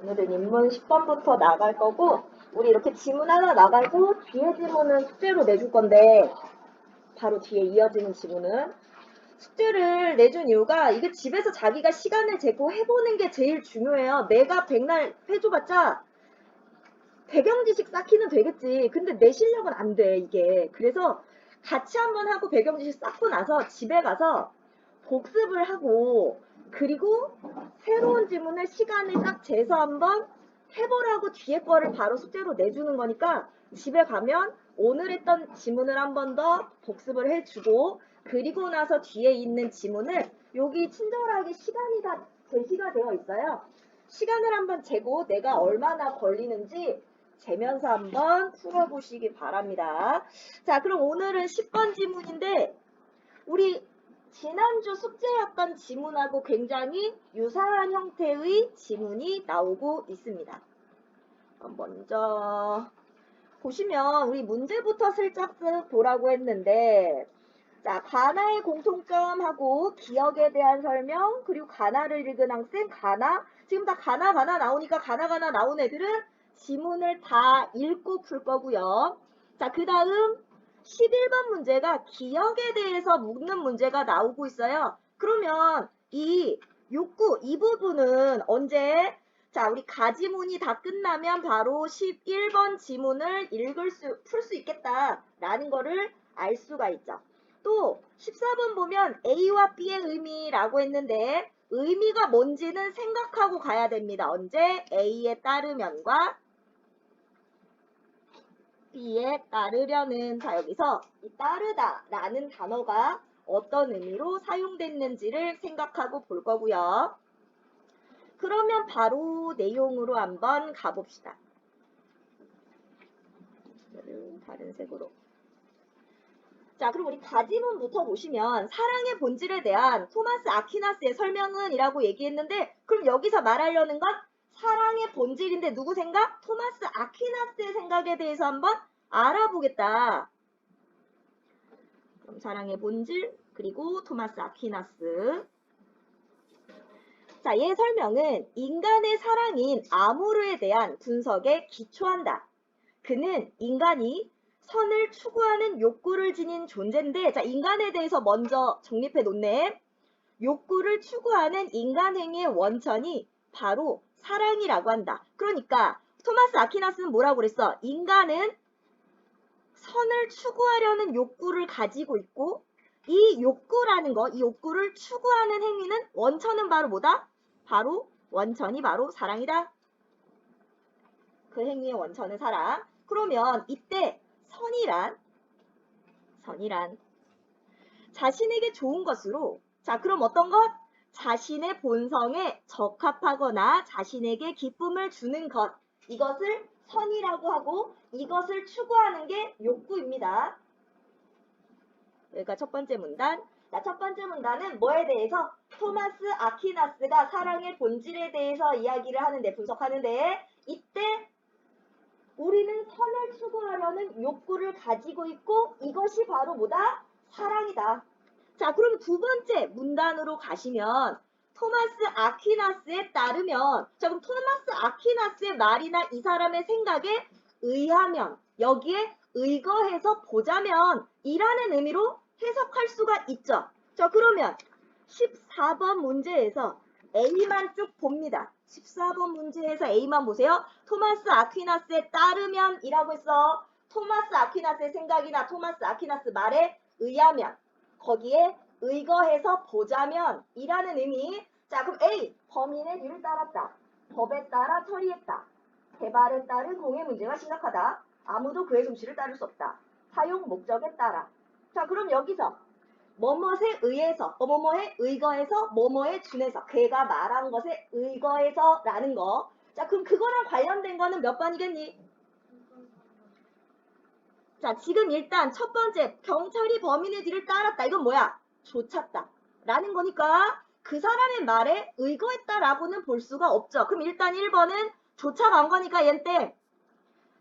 오늘은 인문 10번부터 나갈 거고, 우리 이렇게 지문 하나 나가고 뒤에 지문은 숙제로 내줄 건데, 바로 뒤에 이어지는 지문은 숙제를 내준 이유가 이게 집에서 자기가 시간을 재고 해보는 게 제일 중요해요. 내가 백날 해줘봤자 배경 지식 쌓기는 되겠지. 근데 내 실력은 안 돼, 이게. 그래서 같이 한번 하고 배경 지식 쌓고 나서 집에 가서 복습을 하고, 그리고 새로운 지문을 시간을 딱 재서 한번 해보라고 뒤에 거를 바로 숙제로 내주는 거니까 집에 가면 오늘 했던 지문을 한 번 더 복습을 해주고, 그리고 나서 뒤에 있는 지문을 여기 친절하게 시간이 다 제시가 되어 있어요. 시간을 한번 재고 내가 얼마나 걸리는지 재면서 한번 풀어보시기 바랍니다. 자, 그럼 오늘은 10번 지문인데 우리 지난주 숙제였던 지문하고 굉장히 유사한 형태의 지문이 나오고 있습니다. 먼저 보시면 우리 문제부터 슬쩍 보라고 했는데, 자, 가나의 공통점하고 기억에 대한 설명, 그리고 가나를 읽은 학생, 가나, 지금 다 가나 나오니까 가나 나온 애들은 지문을 다 읽고 풀 거고요. 자, 그 다음 11번 문제가 기억에 대해서 묻는 문제가 나오고 있어요. 그러면 이 욕구, 이 부분은 언제? 자, 우리 가지문이 다 끝나면 바로 11번 지문을 풀 수 있겠다라는 거를 알 수가 있죠. 또 14번 보면 A와 B의 의미라고 했는데 의미가 뭔지는 생각하고 가야 됩니다. 언제? A에 따르면과 B에 따르려는, 자, 여기서 이 따르다 라는 단어가 어떤 의미로 사용됐는지를 생각하고 볼 거고요. 그러면 바로 내용으로 한번 가봅시다. 다른 색으로. 자, 그럼 우리 가지문부터 보시면 사랑의 본질에 대한 토마스 아퀴나스의 설명은 이라고 얘기했는데, 그럼 여기서 말하려는 건 사랑의 본질인데 누구 생각? 토마스 아퀴나스의 생각에 대해서 한번 알아보겠다. 그럼 사랑의 본질, 그리고 토마스 아퀴나스. 자, 얘 설명은 인간의 사랑인 아모르에 대한 분석에 기초한다. 그는 인간이 선을 추구하는 욕구를 지닌 존재인데, 자, 인간에 대해서 먼저 정립해 놓네. 욕구를 추구하는 인간 행위의 원천이 바로 사랑이라고 한다. 그러니까 토마스 아퀴나스는 뭐라고 그랬어? 인간은 선을 추구하려는 욕구를 가지고 있고, 이 욕구라는 거, 이 욕구를 추구하는 행위는 원천은 바로 뭐다? 바로 원천이 바로 사랑이다. 그 행위의 원천은 사랑. 그러면 이때 선이란 자신에게 좋은 것으로, 자, 그럼 어떤 것? 자신의 본성에 적합하거나 자신에게 기쁨을 주는 것, 이것을 선이라고 하고 이것을 추구하는 게 욕구입니다. 여기가 첫 번째 문단. 자, 첫 번째 문단은 뭐에 대해서? 토마스 아퀴나스가 사랑의 본질에 대해서 이야기를 하는데, 분석하는데, 이때 우리는 선을 추구하려는 욕구를 가지고 있고 이것이 바로 뭐다? 사랑이다. 자, 그럼 두 번째 문단으로 가시면 토마스 아퀴나스에 따르면, 자, 그럼 토마스 아퀴나스의 말이나 이 사람의 생각에 의하면, 여기에 의거해서 보자면 이라는 의미로 해석할 수가 있죠. 자, 그러면 14번 문제에서 A만 쭉 봅니다. 14번 문제에서 A만 보세요. 토마스 아퀴나스에 따르면 이라고 했어. 토마스 아퀴나스의 생각이나 토마스 아퀴나스 말에 의하면, 거기에 의거해서 보자면 이라는 의미. 자, 그럼 A, 범인의 뒤를 따랐다. 법에 따라 처리했다. 개발에 따른 공의 문제가 심각하다. 아무도 그의 솜씨를 따를 수 없다. 사용 목적에 따라. 자, 그럼 여기서 뭐뭐에 의해서, 뭐뭐에 의거해서, 뭐뭐에 준해서, 걔가 말한 것에 의거해서 라는 거. 자, 그럼 그거랑 관련된 거는 몇 번이겠니? 자, 지금 일단 첫 번째, 경찰이 범인의 뒤를 따랐다. 이건 뭐야? 쫓았다 라는 거니까 그 사람의 말에 의거했다라고는 볼 수가 없죠. 그럼 일단 1번은 쫓아간 거니까 얘는 땡.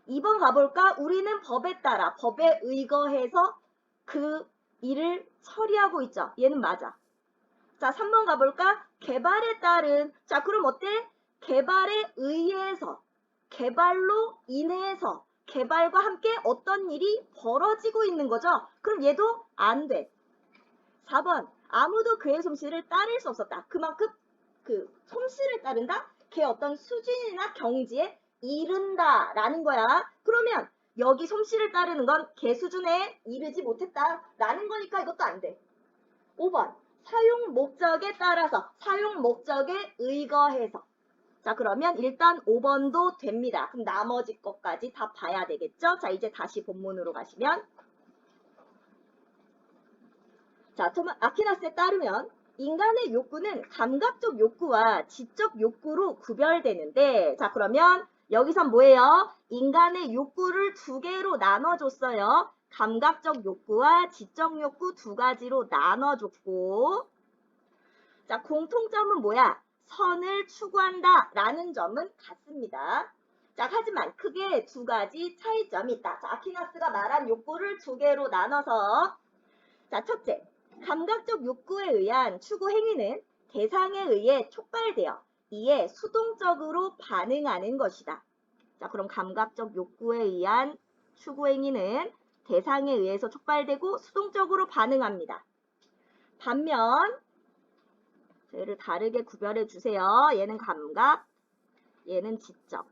2번 가볼까? 우리는 법에 따라, 법에 의거해서 그 일을 처리하고 있죠. 얘는 맞아. 자, 3번 가볼까? 개발에 따른. 자, 그럼 어때? 개발에 의해서, 개발로 인해서, 개발과 함께 어떤 일이 벌어지고 있는 거죠. 그럼 얘도 안 돼. 4번. 아무도 그의 솜씨를 따를 수 없었다. 그만큼 그 솜씨를 따른다? 걔 어떤 수준이나 경지에 이른다 라는 거야. 그러면 여기 솜씨를 따르는 건 걔 수준에 이르지 못했다 라는 거니까 이것도 안 돼. 5번. 사용 목적에 따라서, 사용 목적에 의거해서. 자, 그러면 일단 5번도 됩니다. 그럼 나머지 것까지 다 봐야 되겠죠? 자, 이제 다시 본문으로 가시면. 자, 아퀴나스에 따르면 인간의 욕구는 감각적 욕구와 지적 욕구로 구별되는데, 자, 그러면 여기선 뭐예요? 인간의 욕구를 두 개로 나눠줬어요. 감각적 욕구와 지적 욕구 두 가지로 나눠줬고, 자, 공통점은 뭐야? 선을 추구한다 라는 점은 같습니다. 자, 하지만 크게 두 가지 차이점이 있다. 자, 아퀴나스가 말한 욕구를 두 개로 나눠서, 자, 첫째, 감각적 욕구에 의한 추구 행위는 대상에 의해 촉발되어 이에 수동적으로 반응하는 것이다. 자, 그럼 감각적 욕구에 의한 추구 행위는 대상에 의해서 촉발되고 수동적으로 반응합니다. 반면 얘를 다르게 구별해 주세요. 얘는 감각, 얘는 지적.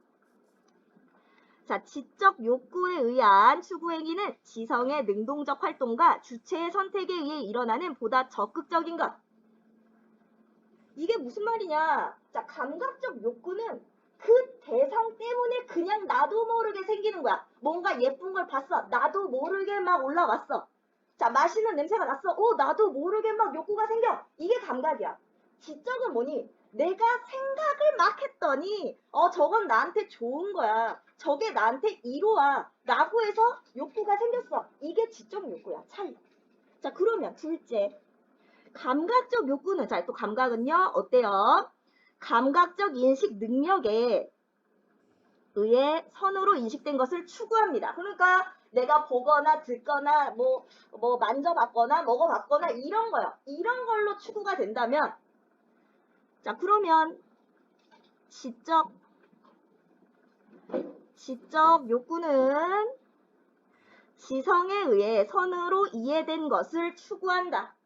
자, 지적 욕구에 의한 추구 행위는 지성의 능동적 활동과 주체의 선택에 의해 일어나는 보다 적극적인 것. 이게 무슨 말이냐? 자, 감각적 욕구는 그 대상 때문에 그냥 나도 모르게 생기는 거야. 뭔가 예쁜 걸 봤어. 나도 모르게 막 올라왔어. 자, 맛있는 냄새가 났어. 나도 모르게 막 욕구가 생겨. 이게 감각이야. 지적은 뭐니? 내가 생각을 막 했더니 저건 나한테 좋은 거야. 저게 나한테 이로와 라고 해서 욕구가 생겼어. 이게 지적 욕구야. 차이. 자, 그러면 둘째. 감각적 욕구는, 자, 또 감각은요, 어때요? 감각적 인식 능력에 의해 선으로 인식된 것을 추구합니다. 그러니까 내가 보거나 듣거나 뭐 만져봤거나 먹어봤거나 이런 거요. 이런 걸로 추구가 된다면, 자, 그러면 지적 욕구는 지성에 의해 선으로 이해된 것을 추구한다.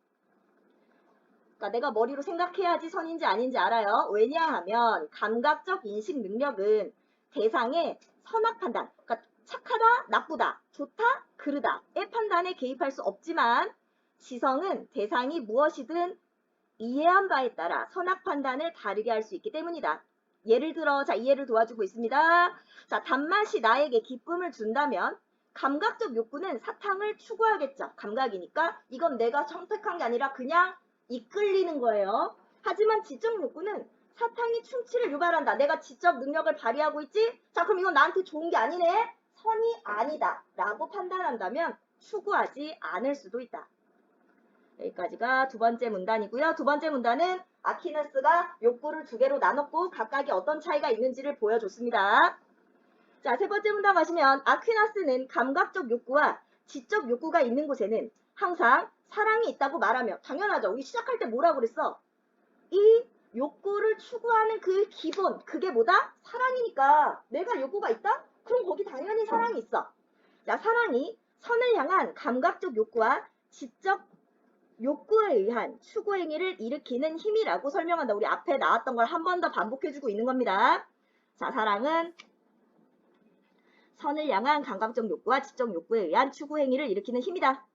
그러니까 내가 머리로 생각해야지 선인지 아닌지 알아요. 왜냐하면 감각적 인식 능력은 대상의 선악 판단, 그러니까 착하다, 나쁘다, 좋다, 그르다의 판단에 개입할 수 없지만 지성은 대상이 무엇이든 이해한 바에 따라 선악 판단을 다르게 할 수 있기 때문이다. 예를 들어, 자, 이해를 도와주고 있습니다. 자, 단맛이 나에게 기쁨을 준다면 감각적 욕구는 사탕을 추구하겠죠. 감각이니까 이건 내가 선택한 게 아니라 그냥 이끌리는 거예요. 하지만 지적 욕구는 사탕이 충치를 유발한다. 내가 지적 능력을 발휘하고 있지? 자, 그럼 이건 나한테 좋은 게 아니네? 선이 아니다. 라고 판단한다면 추구하지 않을 수도 있다. 여기까지가 두 번째 문단이고요. 두 번째 문단은 아퀴나스가 욕구를 두 개로 나눴고 각각이 어떤 차이가 있는지를 보여줬습니다. 자, 세 번째 문단 가시면 아퀴나스는 감각적 욕구와 지적 욕구가 있는 곳에는 항상 사랑이 있다고 말하며, 당연하죠. 우리 시작할 때 뭐라고 그랬어? 이 욕구를 추구하는 그 기본, 그게 뭐다? 사랑이니까. 내가 욕구가 있다? 그럼 거기 당연히 사랑이 있어. 자, 사랑이 선을 향한 감각적 욕구와 지적 욕구에 의한 추구 행위를 일으키는 힘이라고 설명한다. 우리 앞에 나왔던 걸 한 번 더 반복해주고 있는 겁니다. 자, 사랑은 선을 향한 감각적 욕구와 지적 욕구에 의한 추구 행위를 일으키는 힘이다.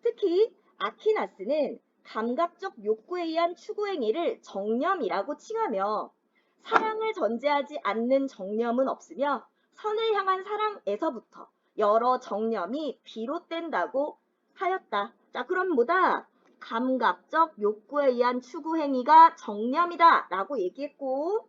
특히 아퀴나스는 감각적 욕구에 의한 추구 행위를 정념이라고 칭하며 사랑을 전제하지 않는 정념은 없으며 선을 향한 사랑에서부터 여러 정념이 비롯된다고 하였다. 자, 그럼 뭐다? 감각적 욕구에 의한 추구 행위가 정념이다 라고 얘기했고,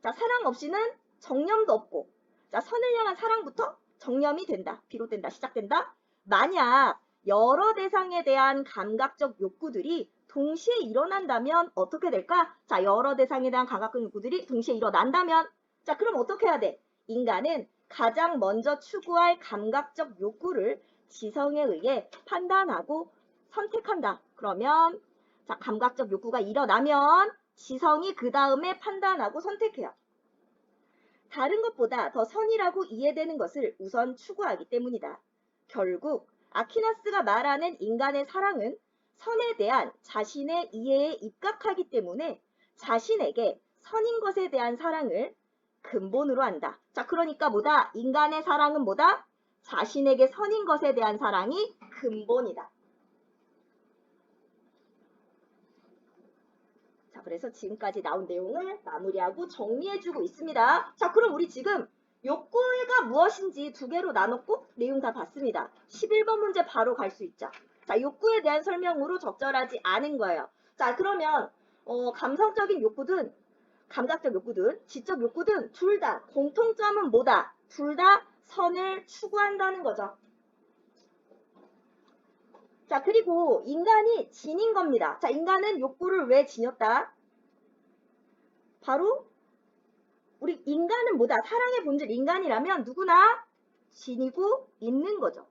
자, 사랑 없이는 정념도 없고, 자, 선을 향한 사랑부터 정념이 된다, 비롯된다, 시작된다. 만약 여러 대상에 대한 감각적 욕구들이 동시에 일어난다면 어떻게 될까? 자, 여러 대상에 대한 감각적 욕구들이 동시에 일어난다면, 자, 그럼 어떻게 해야 돼? 인간은 가장 먼저 추구할 감각적 욕구를 지성에 의해 판단하고 선택한다. 그러면 자, 감각적 욕구가 일어나면 지성이 그 다음에 판단하고 선택해요. 다른 것보다 더 선이라고 이해되는 것을 우선 추구하기 때문이다. 결국 아퀴나스가 말하는 인간의 사랑은 선에 대한 자신의 이해에 입각하기 때문에 자신에게 선인 것에 대한 사랑을 근본으로 한다. 자, 그러니까 뭐다? 인간의 사랑은 뭐다? 자신에게 선인 것에 대한 사랑이 근본이다. 자, 그래서 지금까지 나온 내용을 마무리하고 정리해주고 있습니다. 자, 그럼 우리 지금 욕구가 무엇인지 두 개로 나눴고 내용 다 봤습니다. 11번 문제 바로 갈 수 있죠. 자, 욕구에 대한 설명으로 적절하지 않은 거예요. 자, 그러면 감성적인 욕구든 감각적 욕구든 지적 욕구든 둘 다 공통점은 뭐다? 둘 다 선을 추구한다는 거죠. 자, 그리고 인간이 지닌 겁니다. 자, 인간은 욕구를 왜 지녔다? 바로 우리 인간은 뭐다? 사랑의 본질 인간이라면 누구나 지니고 있는 거죠.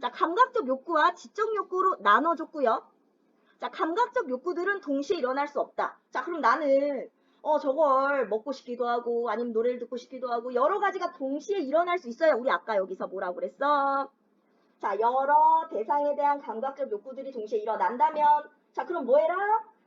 자, 감각적 욕구와 지적 욕구로 나눠줬고요. 자, 감각적 욕구들은 동시에 일어날 수 없다. 자, 그럼 나는 저걸 먹고 싶기도 하고 아니면 노래를 듣고 싶기도 하고 여러 가지가 동시에 일어날 수 있어요. 우리 아까 여기서 뭐라고 그랬어? 자, 여러 대상에 대한 감각적 욕구들이 동시에 일어난다면 자, 그럼 뭐 해라?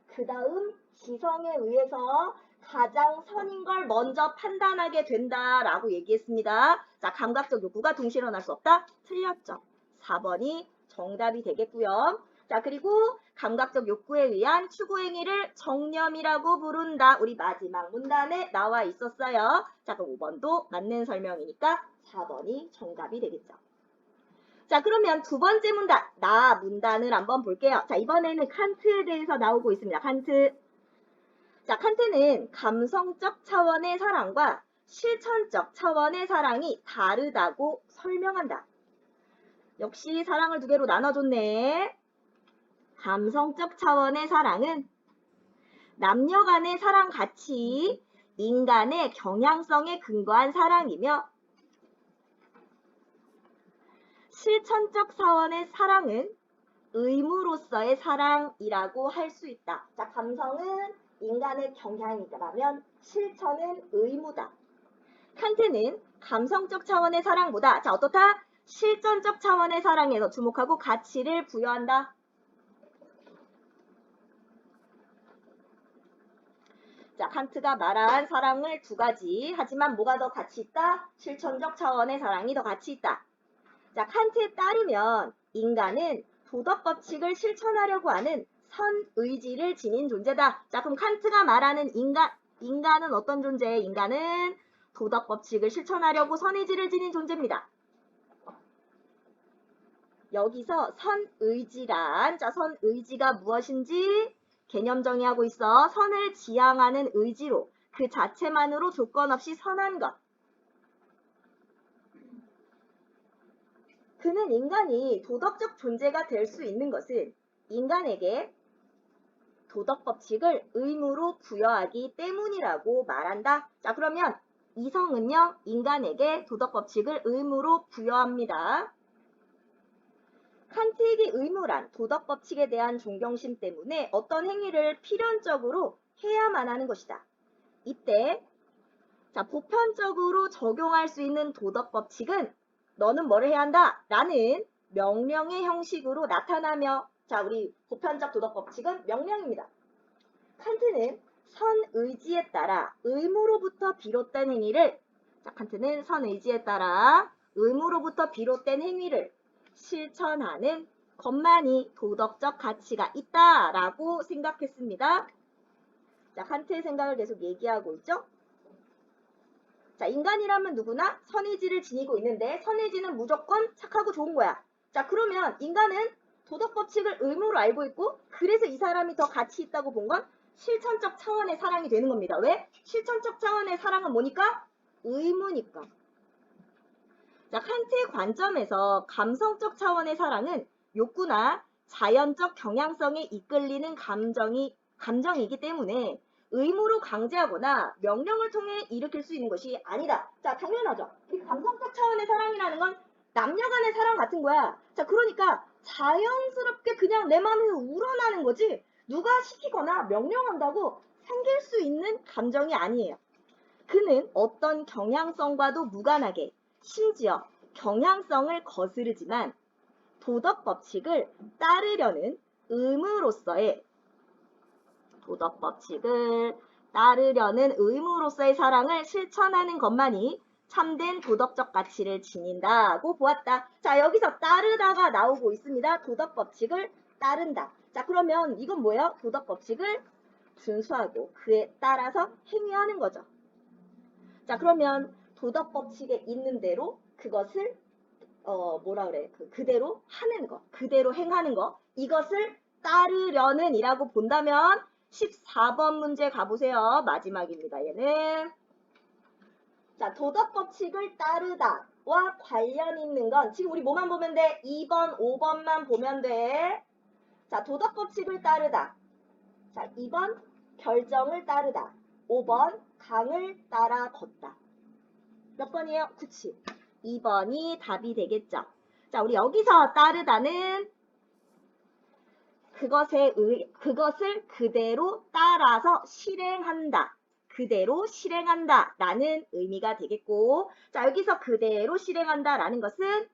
그 다음 지성에 의해서 가장 선인 걸 먼저 판단하게 된다라고 얘기했습니다. 자, 감각적 욕구가 동시에 일어날 수 없다? 틀렸죠. 4번이 정답이 되겠고요. 자, 그리고 감각적 욕구에 의한 추구 행위를 정념이라고 부른다. 우리 마지막 문단에 나와 있었어요. 자, 그럼 5번도 맞는 설명이니까 4번이 정답이 되겠죠. 자, 그러면 두 번째 문단, 문단을 한번 볼게요. 자, 이번에는 칸트에 대해서 나오고 있습니다. 칸트. 자, 칸트는 감성적 차원의 사랑과 실천적 차원의 사랑이 다르다고 설명한다. 역시 사랑을 두 개로 나눠줬네. 감성적 차원의 사랑은 남녀 간의 사랑 가치, 인간의 경향성에 근거한 사랑이며 실천적 차원의 사랑은 의무로서의 사랑이라고 할 수 있다. 자, 감성은 인간의 경향이라면 실천은 의무다. 칸트는 감성적 차원의 사랑보다 자, 어떻다? 실천적 차원의 사랑에서 주목하고 가치를 부여한다. 자, 칸트가 말한 사랑을 두 가지. 하지만 뭐가 더 가치 있다? 실천적 차원의 사랑이 더 가치 있다. 자, 칸트에 따르면 인간은 도덕 법칙을 실천하려고 하는 선의지를 지닌 존재다. 자, 그럼 칸트가 말하는 인간은 어떤 존재예요? 인간은 도덕 법칙을 실천하려고 선의지를 지닌 존재입니다. 여기서 선의지란, 자, 선의지가 무엇인지 개념 정의하고 있어. 선을 지향하는 의지로 그 자체만으로 조건 없이 선한 것. 그는 인간이 도덕적 존재가 될 수 있는 것은 인간에게 도덕 법칙을 의무로 부여하기 때문이라고 말한다. 자, 그러면 이성은요, 인간에게 도덕 법칙을 의무로 부여합니다. 칸트에게 의무란 도덕 법칙에 대한 존경심 때문에 어떤 행위를 필연적으로 해야만 하는 것이다. 이때 자, 보편적으로 적용할 수 있는 도덕 법칙은 너는 뭐를 해야 한다? 라는 명령의 형식으로 나타나며 자, 우리 보편적 도덕 법칙은 명령입니다. 칸트는 선의지에 따라 의무로부터 비롯된 행위를 자, 칸트는 선의지에 따라 의무로부터 비롯된 행위를 실천하는 것만이 도덕적 가치가 있다라고 생각했습니다. 자, 칸트의 생각을 계속 얘기하고 있죠. 자, 인간이라면 누구나 선의지를 지니고 있는데 선의지는 무조건 착하고 좋은 거야. 자, 그러면 인간은 도덕 법칙을 의무로 알고 있고 그래서 이 사람이 더 가치 있다고 본 건 실천적 차원의 사랑이 되는 겁니다. 왜? 실천적 차원의 사랑은 뭐니까? 의무니까. 자, 칸트의 관점에서 감성적 차원의 사랑은 욕구나 자연적 경향성에 이끌리는 감정이기 때문에 의무로 강제하거나 명령을 통해 일으킬 수 있는 것이 아니다. 자, 당연하죠. 이 감성적 차원의 사랑이라는 건 남녀 간의 사랑 같은 거야. 자, 그러니까 자연스럽게 그냥 내 마음에서 우러나는 거지. 누가 시키거나 명령한다고 생길 수 있는 감정이 아니에요. 그는 어떤 경향성과도 무관하게 심지어 경향성을 거스르지만 도덕 법칙을 따르려는 의무로서의 사랑을 실천하는 것만이 참된 도덕적 가치를 지닌다고 보았다. 자, 여기서 따르다가 나오고 있습니다. 도덕 법칙을 따른다. 자, 그러면 이건 뭐예요? 도덕 법칙을 준수하고 그에 따라서 행위하는 거죠. 자, 그러면 도덕 법칙에 있는 대로 그것을 그대로 하는 거, 그대로 행하는 거, 이것을 따르려는 이라고 본다면 14번 문제 가보세요. 마지막입니다. 얘는. 자, 도덕 법칙을 따르다와 관련 있는 건 지금 우리 뭐만 보면 돼? 2번, 5번만 보면 돼. 자, 도덕 법칙을 따르다. 자, 2번 결정을 따르다. 5번 강을 따라 걷다. 몇 번이에요? 그치. 2번이 답이 되겠죠. 자, 우리 여기서 따르다는 그것을 그대로 따라서 실행한다. 그대로 실행한다 라는 의미가 되겠고, 자, 여기서 그대로 실행한다 라는 것은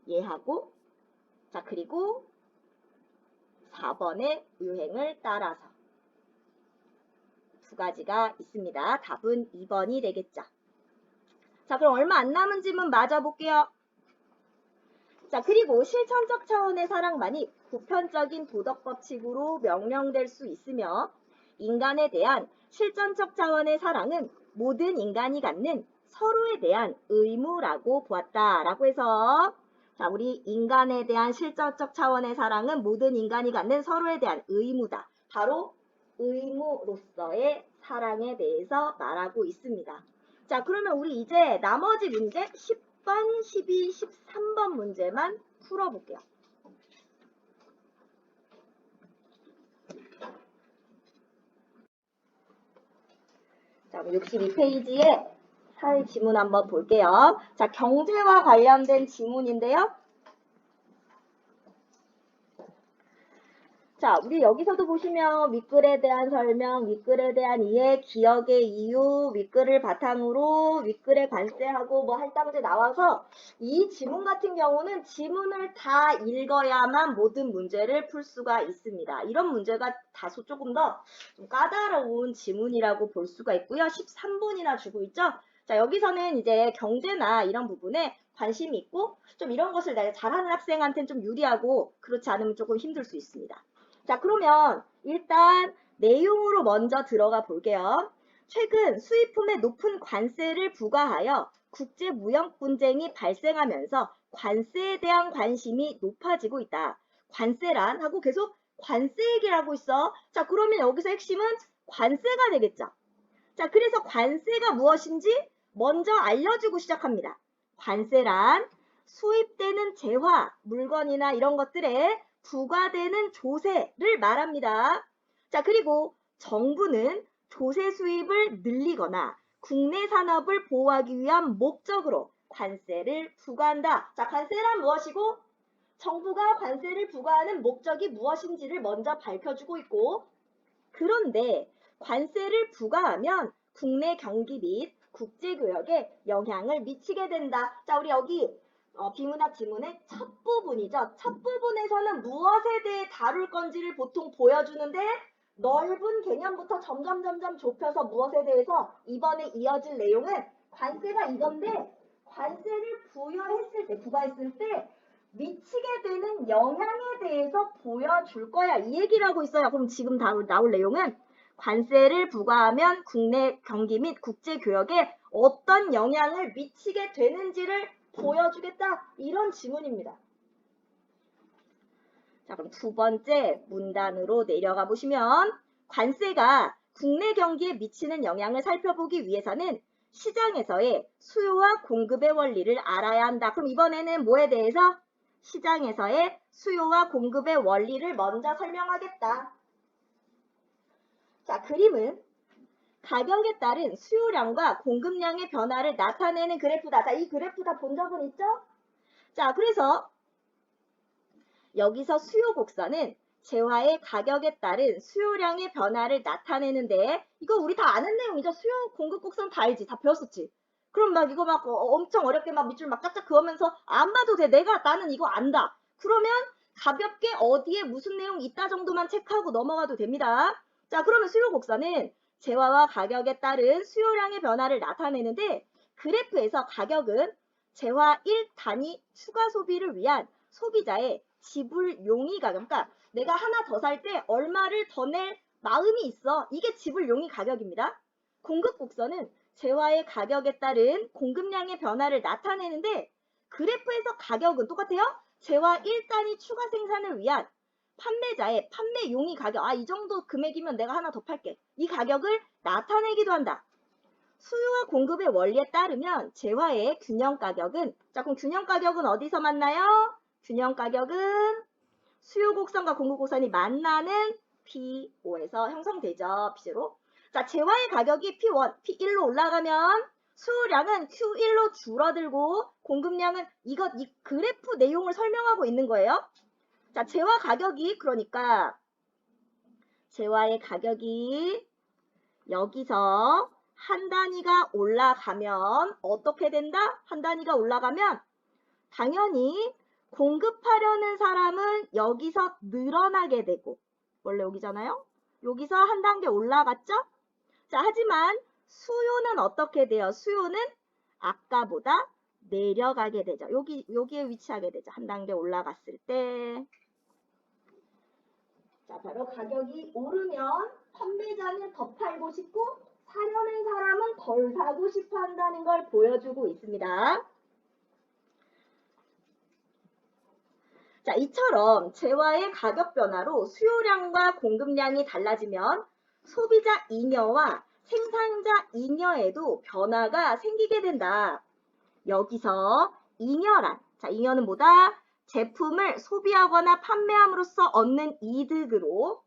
얘하고, 자, 그리고 4번의 유행을 따라서 두 가지가 있습니다. 답은 2번이 되겠죠. 자, 그럼 얼마 안 남은 질문 맞아볼게요. 자, 그리고 실천적 차원의 사랑만이 보편적인 도덕 법칙으로 명명될 수 있으며 인간에 대한 실천적 차원의 사랑은 모든 인간이 갖는 서로에 대한 의무라고 보았다라고 해서 자, 우리 인간에 대한 실천적 차원의 사랑은 모든 인간이 갖는 서로에 대한 의무다. 바로 의무로서의 사랑에 대해서 말하고 있습니다. 자, 그러면 우리 이제 나머지 문제 10번, 12, 13번 문제만 풀어볼게요. 자, 62페이지에 사회 지문 한번 볼게요. 자, 경제와 관련된 지문인데요. 자, 우리 여기서도 보시면 윗글에 대한 설명, 윗글에 대한 이해, 기억의 이유, 윗글을 바탕으로 윗글에 관세하고 뭐 할당제 나와서 이 지문 같은 경우는 지문을 다 읽어야만 모든 문제를 풀 수가 있습니다. 이런 문제가 다소 조금 더 좀 까다로운 지문이라고 볼 수가 있고요. 13분이나 주고 있죠. 자, 여기서는 이제 경제나 이런 부분에 관심이 있고 좀 이런 것을 내가 잘하는 학생한테는 좀 유리하고 그렇지 않으면 조금 힘들 수 있습니다. 자, 그러면 일단 내용으로 먼저 들어가 볼게요. 최근 수입품에 높은 관세를 부과하여 국제무역 분쟁이 발생하면서 관세에 대한 관심이 높아지고 있다. 관세란 하고 계속 관세 얘기를 하고 있어. 자, 그러면 여기서 핵심은 관세가 되겠죠. 자, 그래서 관세가 무엇인지 먼저 알려주고 시작합니다. 관세란 수입되는 재화, 물건이나 이런 것들에 부과되는 조세를 말합니다. 자, 그리고 정부는 조세 수입을 늘리거나 국내 산업을 보호하기 위한 목적으로 관세를 부과한다. 자, 관세란 무엇이고 정부가 관세를 부과하는 목적이 무엇인지를 먼저 밝혀주고 있고 그런데 관세를 부과하면 국내 경기 및 국제교역에 영향을 미치게 된다. 자, 우리 여기 비문학 지문의 첫 부분이죠. 첫 부분에서는 무엇에 대해 다룰 건지를 보통 보여주는데 넓은 개념부터 점점 좁혀서 무엇에 대해서 이번에 이어질 내용은 관세가 이건데 관세를 부과했을 때 미치게 되는 영향에 대해서 보여줄 거야. 이 얘기를 하고 있어요. 그럼 지금 나올 내용은 관세를 부과하면 국내 경기 및 국제교역에 어떤 영향을 미치게 되는지를 보여주겠다. 이런 지문입니다. 자, 그럼 두 번째 문단으로 내려가 보시면 관세가 국내 경기에 미치는 영향을 살펴보기 위해서는 시장에서의 수요와 공급의 원리를 알아야 한다. 그럼 이번에는 뭐에 대해서? 시장에서의 수요와 공급의 원리를 먼저 설명하겠다. 자, 그림은 가격에 따른 수요량과 공급량의 변화를 나타내는 그래프다. 자, 이 그래프 다 본 적은 있죠? 자, 그래서 여기서 수요 곡선은 재화의 가격에 따른 수요량의 변화를 나타내는데 이거 우리 다 아는 내용이죠. 수요 공급 곡선 다 알지? 다 배웠었지? 그럼 막 이거 막 엄청 어렵게 막 밑줄 막 깍깍 그으면서 안 봐도 돼. 나는 이거 안다. 그러면 가볍게 어디에 무슨 내용이 있다 정도만 체크하고 넘어가도 됩니다. 자, 그러면 수요 곡선은 재화와 가격에 따른 수요량의 변화를 나타내는데 그래프에서 가격은 재화 1단위 추가 소비를 위한 소비자의 지불 용의 가격. 그러니까 내가 하나 더 살 때 얼마를 더 낼 마음이 있어. 이게 지불 용의 가격입니다. 공급 곡선은 재화의 가격에 따른 공급량의 변화를 나타내는데 그래프에서 가격은 똑같아요. 재화 1단위 추가 생산을 위한 판매자의 판매 용의 가격. 이 정도 금액이면 내가 하나 더 팔게. 이 가격을 나타내기도 한다. 수요와 공급의 원리에 따르면 재화의 균형 가격은, 자, 그럼 균형 가격은 어디서 만나요? 균형 가격은 수요 곡선과 공급 곡선이 만나는 P5에서 형성되죠. P0. 자, 재화의 가격이 P1, P1로 올라가면 수요량은 Q1로 줄어들고 공급량은 이 그래프 내용을 설명하고 있는 거예요. 자, 재화 가격이 그러니까 재화의 가격이 여기서 한 단위가 올라가면 어떻게 된다? 한 단위가 올라가면 당연히 공급하려는 사람은 여기서 늘어나게 되고 원래 여기잖아요. 여기서 한 단계 올라갔죠? 자, 하지만 수요는 어떻게 돼요? 수요는 아까보다 내려가게 되죠. 여기에 위치하게 되죠. 한 단계 올라갔을 때. 자, 바로 가격이 오르면 판매자는 더 팔고 싶고 사려는 사람은 덜 사고 싶어 한다는 걸 보여주고 있습니다. 자, 이처럼 재화의 가격 변화로 수요량과 공급량이 달라지면 소비자 잉여와 생산자 잉여에도 변화가 생기게 된다. 여기서 잉여란, 자, 잉여는 뭐다? 제품을 소비하거나 판매함으로써 얻는 이득으로,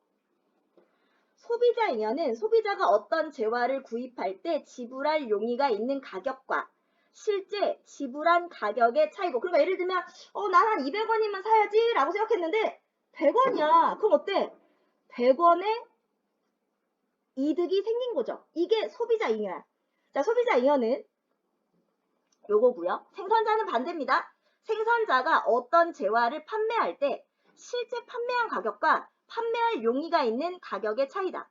소비자 잉여는 소비자가 어떤 재화를 구입할 때 지불할 용의가 있는 가격과 실제 지불한 가격의 차이고, 그러니까 예를 들면 난 한 200원이면 사야지 라고 생각했는데 100원이야. 그럼 어때? 100원의 이득이 생긴 거죠. 이게 소비자 잉여야. 자, 소비자 잉여는 요거고요. 생산자는 반대입니다. 생산자가 어떤 재화를 판매할 때 실제 판매한 가격과 판매할 용의가 있는 가격의 차이다.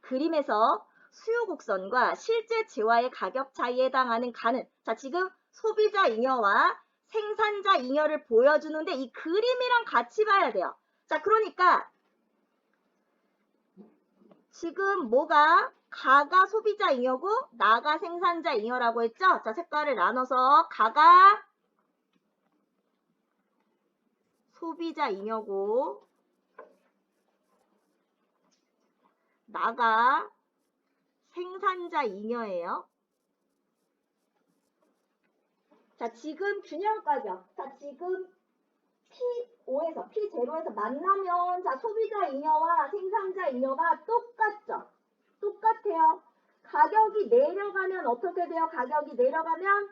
그림에서 수요 곡선과 실제 재화의 가격 차이에 해당하는 가는, 자, 지금 소비자 잉여와 생산자 잉여를 보여주는데 이 그림이랑 같이 봐야 돼요. 자, 그러니까 지금 뭐가 가가 소비자 잉여고 나가 생산자 잉여라고 했죠? 자, 색깔을 나눠서 가가 소비자 잉여고 나가 생산자 잉여예요. 자, 지금 균형 가격. 자, 지금 P5에서 P0에서 만나면 자, 소비자 잉여와 생산자 잉여가 똑같죠. 똑같아요. 가격이 내려가면 어떻게 돼요? 가격이 내려가면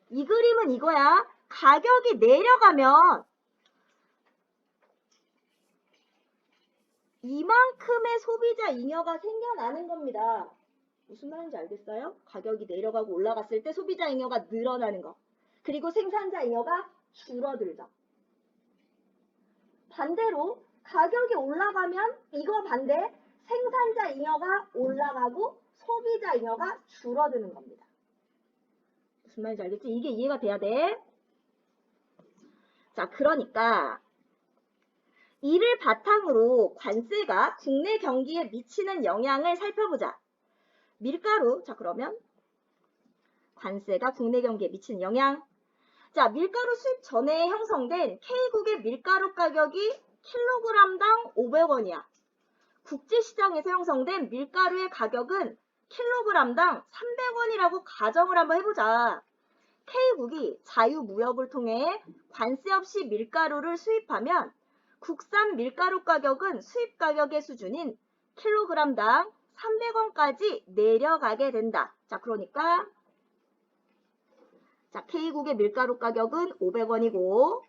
이 그림은 이거야. 가격이 내려가면 이만큼의 소비자 잉여가 생겨나는 겁니다. 무슨 말인지 알겠어요? 가격이 내려가고 올라갔을 때 소비자 잉여가 늘어나는 거. 그리고 생산자 잉여가 줄어들죠. 반대로 가격이 올라가면 이거 반대 생산자 잉여가 올라가고 소비자 잉여가 줄어드는 겁니다. 무슨 말인지 알겠지? 이게 이해가 돼야 돼. 자, 그러니까 이를 바탕으로 관세가 국내 경기에 미치는 영향을 살펴보자. 밀가루, 자, 그러면 관세가 국내 경기에 미치는 영향. 자, 밀가루 수입 전에 형성된 K국의 밀가루 가격이 킬로그램당 500원이야. 국제시장에서 형성된 밀가루의 가격은 킬로그램당 300원이라고 가정을 한번 해보자. K국이 자유무역을 통해 관세 없이 밀가루를 수입하면 국산 밀가루 가격은 수입 가격의 수준인 킬로그램당 300원까지 내려가게 된다. 자, 그러니까 자, K국의 밀가루 가격은 500원이고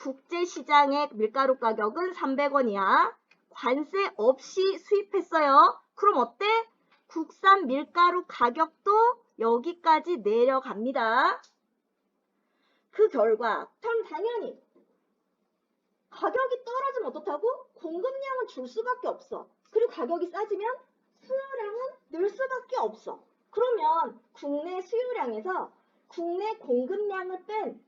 국제시장의 밀가루 가격은 300원이야. 관세 없이 수입했어요. 그럼 어때? 국산 밀가루 가격도 여기까지 내려갑니다. 그 결과 당연히 가격이 떨어지면 어떻다고? 공급량은 줄 수밖에 없어. 그리고 가격이 싸지면 수요량은 늘 수밖에 없어. 그러면 국내 수요량에서 국내 공급량을 뺀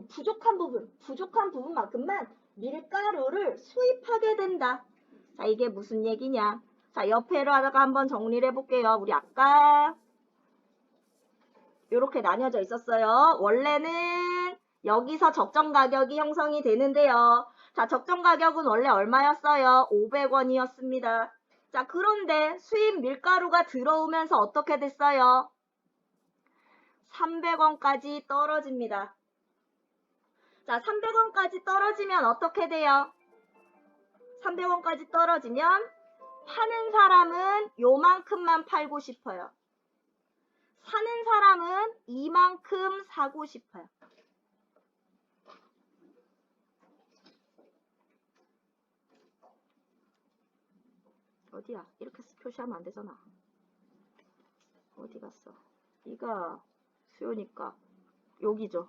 부족한 부분만큼만 밀가루를 수입하게 된다. 자, 이게 무슨 얘기냐? 자, 옆에로 하다가 한번 정리를 해볼게요. 우리 아까 이렇게 나뉘어져 있었어요. 원래는 여기서 적정 가격이 형성이 되는데요. 자, 적정 가격은 원래 얼마였어요? 500원이었습니다. 자, 그런데 수입 밀가루가 들어오면서 어떻게 됐어요? 300원까지 떨어집니다. 자, 300원까지 떨어지면 어떻게 돼요? 300원까지 떨어지면 파는 사람은 요만큼만 팔고 싶어요. 사는 사람은 이만큼 사고 싶어요. 어디야? 이렇게 표시하면 안 되잖아. 어디 갔어? 이가 수요니까 여기죠.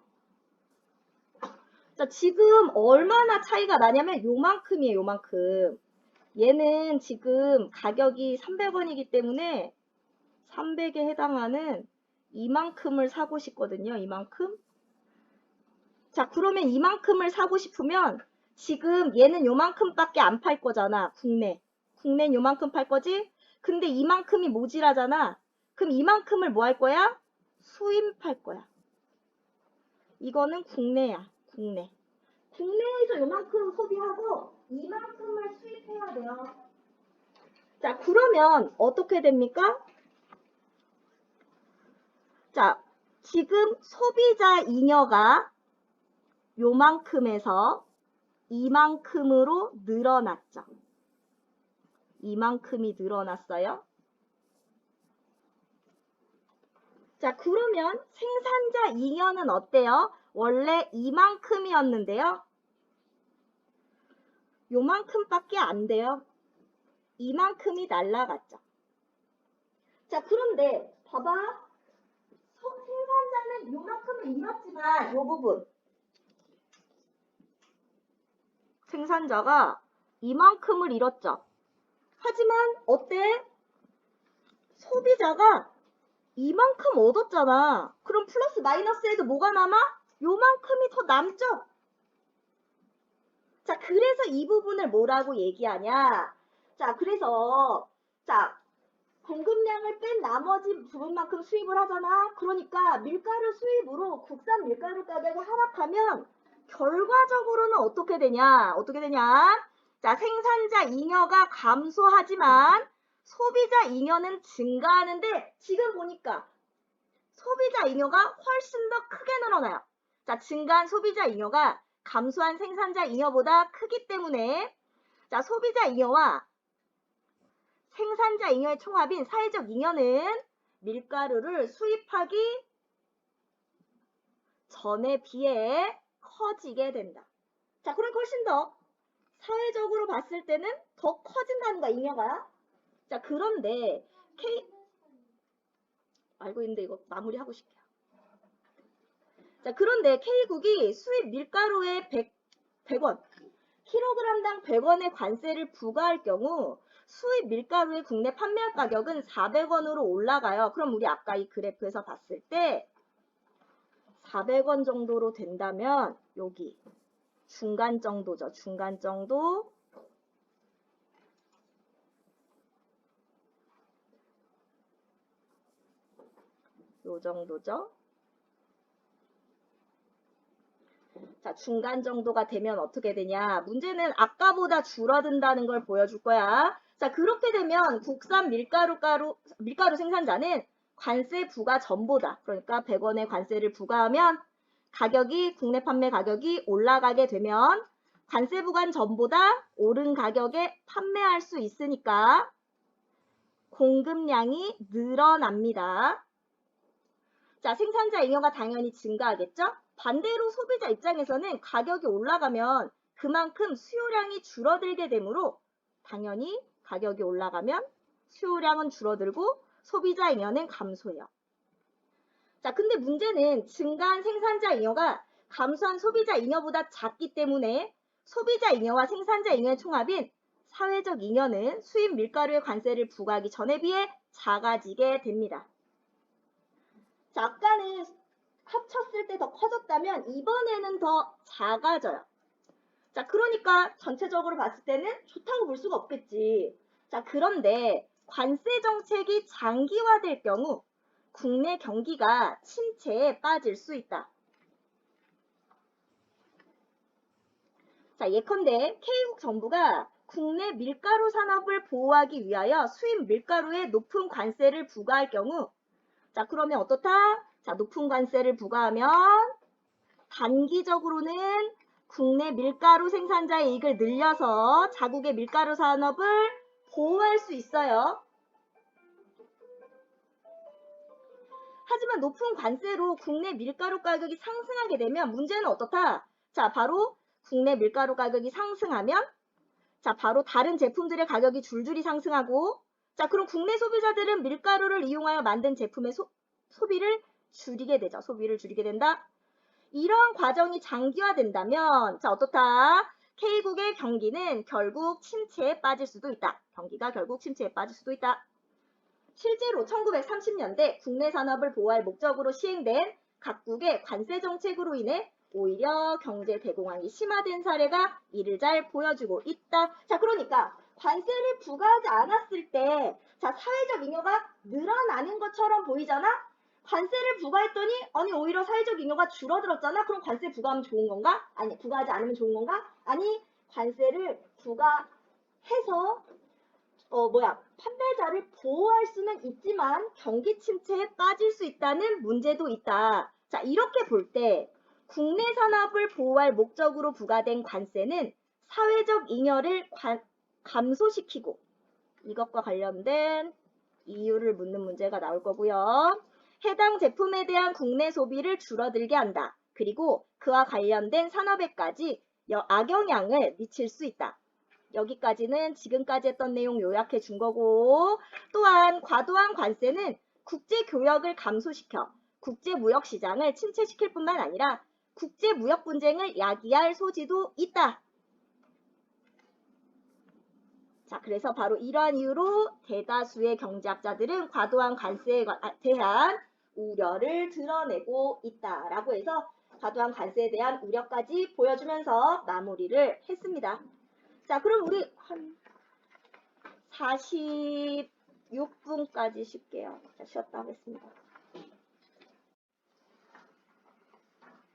자, 지금 얼마나 차이가 나냐면 요만큼이에요. 요만큼. 얘는 지금 가격이 300원이기 때문에 300에 해당하는 이만큼을 사고 싶거든요. 이만큼. 자, 그러면 이만큼을 사고 싶으면 지금 얘는 요만큼밖에 안 팔 거잖아. 국내는 요만큼 팔 거지? 근데 이만큼이 모자라잖아. 그럼 이만큼을 뭐 할 거야? 수입할 거야. 이거는 국내야. 국내. 국내에서 요만큼 소비하고 이만큼을 수입해야 돼요. 자, 그러면 어떻게 됩니까? 자, 지금 소비자 잉여가 요만큼에서 이만큼으로 늘어났죠. 이만큼이 늘어났어요. 자, 그러면 생산자 잉여는 어때요? 원래 이만큼이었는데요. 요만큼밖에 안 돼요. 이만큼이 날라갔죠. 자, 그런데 봐봐. 생산자는 요만큼을 잃었지만 요 부분. 생산자가 이만큼을 잃었죠. 하지만 어때? 소비자가 이만큼 얻었잖아. 그럼 플러스 마이너스에도 뭐가 남아? 요만큼이 더 남죠. 자, 그래서 이 부분을 뭐라고 얘기하냐? 자, 그래서 공급량을 뺀 나머지 부분만큼 수입을 하잖아. 그러니까 밀가루 수입으로 국산 밀가루 가격이 하락하면 결과적으로는 어떻게 되냐? 자, 생산자 잉여가 감소하지만 소비자 잉여는 증가하는데 지금 보니까 소비자 잉여가 훨씬 더 크게 늘어나요. 자, 증가한 소비자 잉여가 감소한 생산자 잉여보다 크기 때문에 자, 소비자 잉여와 생산자 잉여의 총합인 사회적 잉여는 밀가루를 수입하기 전에 비해 커지게 된다. 자, 그러니까 훨씬 더 사회적으로 봤을 때는 더 커진다는 거야, 잉여가. 자, 그런데 알고 있는데 이거 마무리하고 싶게요. 자, 그런데 K국이 수입 밀가루에 100원, 킬로그램당 100원의 관세를 부과할 경우 수입 밀가루의 국내 판매 가격은 400원으로 올라가요. 그럼 우리 아까 이 그래프에서 봤을 때 400원 정도로 된다면 여기 중간 정도죠. 중간 정도. 요 정도죠. 자, 중간 정도가 되면 어떻게 되냐? 문제는 아까보다 줄어든다는 걸 보여줄 거야. 자, 그렇게 되면 국산 밀가루 생산자는 관세 부과 전보다, 그러니까 100원의 관세를 부과하면 국내 판매 가격이 올라가게 되면 관세 부과 전보다 오른 가격에 판매할 수 있으니까 공급량이 늘어납니다. 자, 생산자 잉여가 당연히 증가하겠죠? 반대로 소비자 입장에서는 가격이 올라가면 그만큼 수요량이 줄어들게 되므로 당연히 가격이 올라가면 수요량은 줄어들고 소비자 잉여는 감소해요. 자, 근데 문제는 증가한 생산자 잉여가 감소한 소비자 잉여보다 작기 때문에 소비자 잉여와 생산자 잉여의 총합인 사회적 잉여는 수입 밀가루의 관세를 부과하기 전에 비해 작아지게 됩니다. 자, 아까는 합쳤을 때 더 커졌다면 이번에는 더 작아져요. 자, 그러니까 전체적으로 봤을 때는 좋다고 볼 수가 없겠지. 자, 그런데 관세 정책이 장기화될 경우 국내 경기가 침체에 빠질 수 있다. 자, 예컨대 K국 정부가 국내 밀가루 산업을 보호하기 위하여 수입 밀가루에 높은 관세를 부과할 경우, 자, 그러면 어떻다? 자, 높은 관세를 부과하면 단기적으로는 국내 밀가루 생산자의 이익을 늘려서 자국의 밀가루 산업을 보호할 수 있어요. 하지만 높은 관세로 국내 밀가루 가격이 상승하게 되면 문제는 어떻다? 자, 바로 국내 밀가루 가격이 상승하면 자, 바로 다른 제품들의 가격이 줄줄이 상승하고 자, 그럼 국내 소비자들은 밀가루를 이용하여 만든 제품의 소비를 줄이게 되죠. 소비를 줄이게 된다. 이런 과정이 장기화된다면 자, 어떻다? K국의 경기는 결국 침체에 빠질 수도 있다. 경기가 결국 침체에 빠질 수도 있다. 실제로 1930년대 국내 산업을 보호할 목적으로 시행된 각국의 관세 정책으로 인해 오히려 경제 대공황이 심화된 사례가 이를 잘 보여주고 있다. 자, 그러니까 관세를 부과하지 않았을 때 자, 사회적 잉여가 늘어나는 것처럼 보이잖아? 관세를 부과했더니 아니 오히려 사회적 잉여가 줄어들었잖아? 그럼 관세 부과하면 좋은 건가? 아니, 부과하지 않으면 좋은 건가? 아니, 관세를 부과해서 판매자를 보호할 수는 있지만 경기 침체에 빠질 수 있다는 문제도 있다. 자, 이렇게 볼 때 국내 산업을 보호할 목적으로 부과된 관세는 사회적 잉여를 감소시키고 이것과 관련된 이유를 묻는 문제가 나올 거고요. 해당 제품에 대한 국내 소비를 줄어들게 한다. 그리고 그와 관련된 산업에까지 악영향을 미칠 수 있다. 여기까지는 지금까지 했던 내용 요약해 준 거고 또한 과도한 관세는 국제교역을 감소시켜 국제무역시장을 침체시킬 뿐만 아니라 국제무역 분쟁을 야기할 소지도 있다. 자, 그래서 바로 이러한 이유로 대다수의 경제학자들은 과도한 관세에 대한 우려를 드러내고 있다라고 해서 과도한 관세에 대한 우려까지 보여주면서 마무리를 했습니다. 자, 그럼 우리 한 46분까지 쉴게요. 자, 쉬었다 하겠습니다.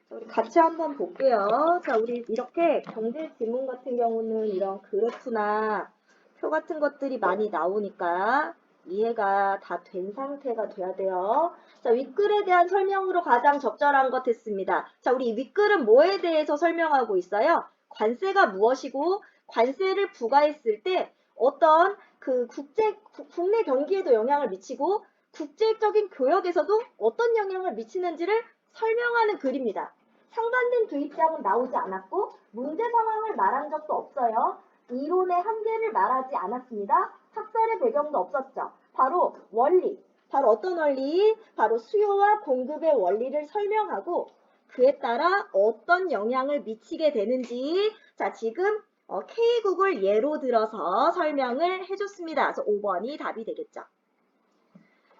자, 우리 같이 한번 볼게요. 자, 우리 이렇게 경제 지문 같은 경우는 이런 그래프나 표 같은 것들이 많이 나오니까 이해가 다 된 상태가 돼야 돼요. 자, 윗글에 대한 설명으로 가장 적절한 것 했습니다. 자, 우리 윗글은 뭐에 대해서 설명하고 있어요? 관세가 무엇이고 관세를 부과했을 때 어떤 국내 경기에도 영향을 미치고 국제적인 교역에서도 어떤 영향을 미치는지를 설명하는 글입니다. 상반된 두 입장은 나오지 않았고 문제 상황을 말한 적도 없어요. 이론의 한계를 말하지 않았습니다. 학설의 배경도 없었죠. 바로 원리, 바로 어떤 원리? 바로 수요와 공급의 원리를 설명하고 그에 따라 어떤 영향을 미치게 되는지 자, 지금 K국을 예로 들어서 설명을 해줬습니다. 그래서 5번이 답이 되겠죠.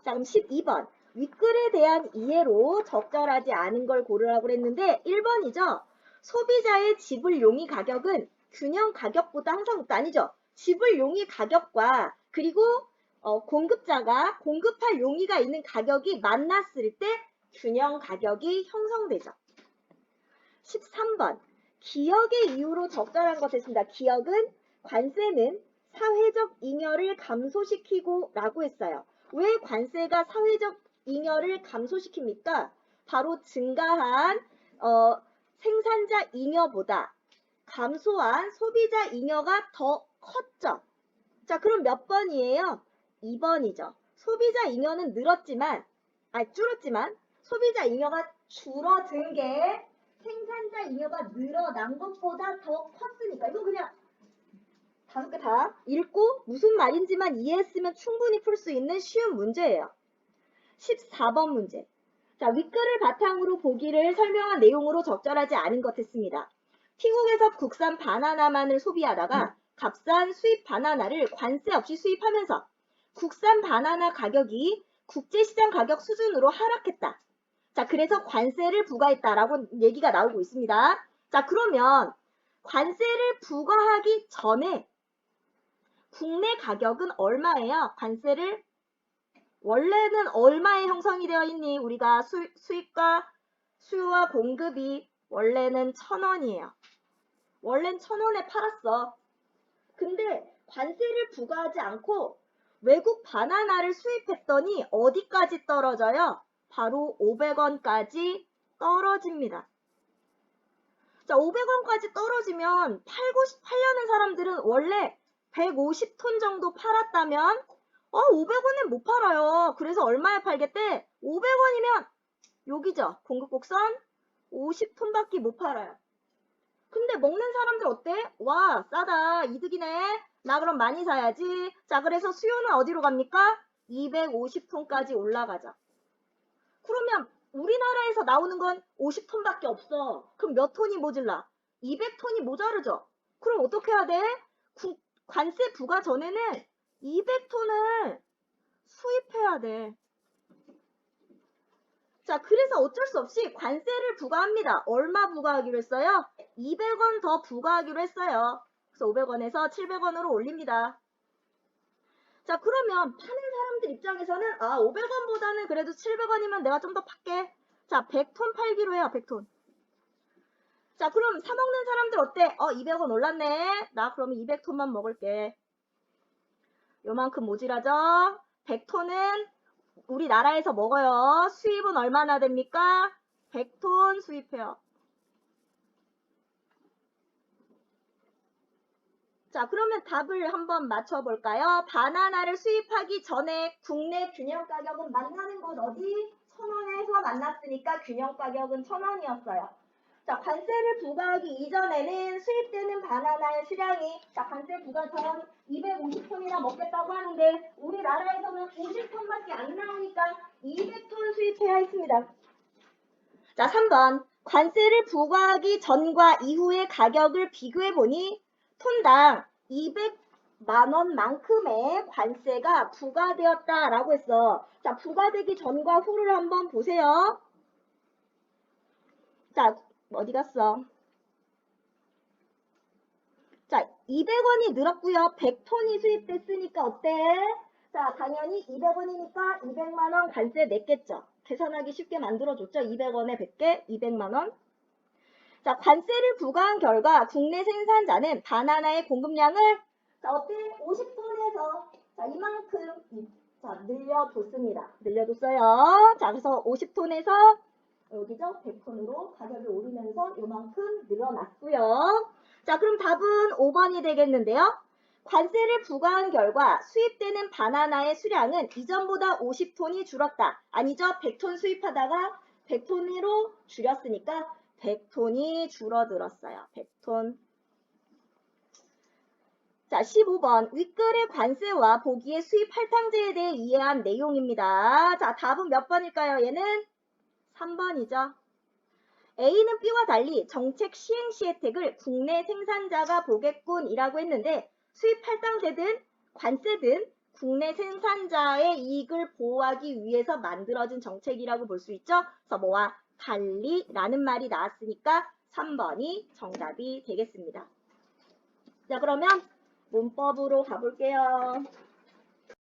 자, 그럼 12번. 윗글에 대한 이해로 적절하지 않은 걸 고르라고 그랬는데 1번이죠. 소비자의 지불 용의 가격은 균형 가격보다 항상 높다. 아니죠. 지불 용의 가격과 그리고 공급자가 공급할 용의가 있는 가격이 만났을 때 균형 가격이 형성되죠. 13번. 기역의 이유로 적절한 것 했습니다. 기역은 관세는 사회적 잉여를 감소시키고 라고 했어요. 왜 관세가 사회적 잉여를 감소시킵니까? 바로 증가한 생산자 잉여보다 감소한 소비자 잉여가 더 컸죠. 자, 그럼 몇 번이에요? 2번이죠. 소비자 잉여는 줄었지만 소비자 잉여가 줄어든 게 생산자 잉여가 늘어난 것보다 더 컸으니까 이거 그냥 5개 다 읽고 무슨 말인지만 이해했으면 충분히 풀 수 있는 쉬운 문제예요. 14번 문제. 자, 윗글을 바탕으로 보기를 설명한 내용으로 적절하지 않은 것 했습니다. 태국에서 국산 바나나만을 소비하다가 값싼 수입 바나나를 관세 없이 수입하면서 국산 바나나 가격이 국제시장 가격 수준으로 하락했다. 자, 그래서 관세를 부과했다라고 얘기가 나오고 있습니다. 자, 그러면 관세를 부과하기 전에 국내 가격은 얼마예요? 관세를 원래는 얼마에 형성이 되어 있니? 우리가 수입과 수요와 공급이 원래는 1,000원이에요. 원래는 1,000원에 팔았어. 근데 관세를 부과하지 않고 외국 바나나를 수입했더니 어디까지 떨어져요? 바로 500원까지 떨어집니다. 자, 500원까지 떨어지면 팔려는 사람들은 원래 150톤 정도 팔았다면 500원에 못 팔아요. 그래서 얼마에 팔겠대? 500원이면 여기죠. 공급 곡선 50톤밖에 못 팔아요. 근데 먹는 사람들 어때? 와, 싸다. 이득이네. 나 그럼 많이 사야지. 자, 그래서 수요는 어디로 갑니까? 250톤까지 올라가죠. 그러면 우리나라에서 나오는 건 50톤밖에 없어. 그럼 몇 톤이 모질라? 200톤이 모자르죠. 그럼 어떻게 해야 돼? 관세 부과 전에는 200톤을 수입해야 돼. 자, 그래서 어쩔 수 없이 관세를 부과합니다. 얼마 부과하기로 했어요? 200원 더 부과하기로 했어요. 그래서 500원에서 700원으로 올립니다. 자, 그러면 파는 사람들 입장에서는 500원보다는 그래도 700원이면 내가 좀 더 팔게. 자, 100톤 팔기로 해요. 100톤. 자, 그럼 사 먹는 사람들 어때? 200원 올랐네. 나 그러면 200톤만 먹을게. 요만큼 모질하죠? 100톤은 우리나라에서 먹어요. 수입은 얼마나 됩니까? 100톤 수입해요. 자, 그러면 답을 한번 맞춰볼까요? 바나나를 수입하기 전에 국내 균형 가격은 만나는 곳 어디? 1,000원에서 만났으니까 균형 가격은 1,000원이었어요. 자, 관세를 부과하기 이전에는 수입되는 바나나의 수량이 관세 부과 전 250톤이나 먹겠다고 하는데 우리나라에서는 50톤밖에 안 나오니까 200톤 수입해야 했습니다. 자, 3번. 관세를 부과하기 전과 이후의 가격을 비교해보니 톤당 200만 원만큼의 관세가 부과되었다라고 했어. 자, 부과되기 전과 후를 한번 보세요. 자, 어디 갔어? 자, 200원이 늘었고요. 100톤이 수입됐으니까 어때? 자, 당연히 200원이니까 200만 원 관세 냈겠죠. 계산하기 쉽게 만들어줬죠. 200원에 100개, 200만 원. 자, 관세를 부과한 결과 국내 생산자는 바나나의 공급량을 어때? 50톤에서 이만큼 늘려줬습니다. 늘려줬어요. 자, 그래서 50톤에서 여기죠? 100톤으로 가격이 오르면서 요만큼 늘어났고요. 자, 그럼 답은 5번이 되겠는데요. 관세를 부과한 결과 수입되는 바나나의 수량은 이전보다 50톤이 줄었다. 아니죠? 100톤 수입하다가 100톤으로 줄였으니까 100톤이 줄어들었어요. 100톤. 자, 15번. 윗글의 관세와 보기의 수입 할당제에 대해 이해한 내용입니다. 자, 답은 몇 번일까요? 얘는 3번이죠. A는 B와 달리 정책 시행시 혜택을 국내 생산자가 보겠군이라고 했는데 수입 할당제든 관세든 국내 생산자의 이익을 보호하기 위해서 만들어진 정책이라고 볼 수 있죠. 그래서 뭐와 달리라는 말이 나왔으니까 3번이 정답이 되겠습니다. 자, 그러면 문법으로 가볼게요.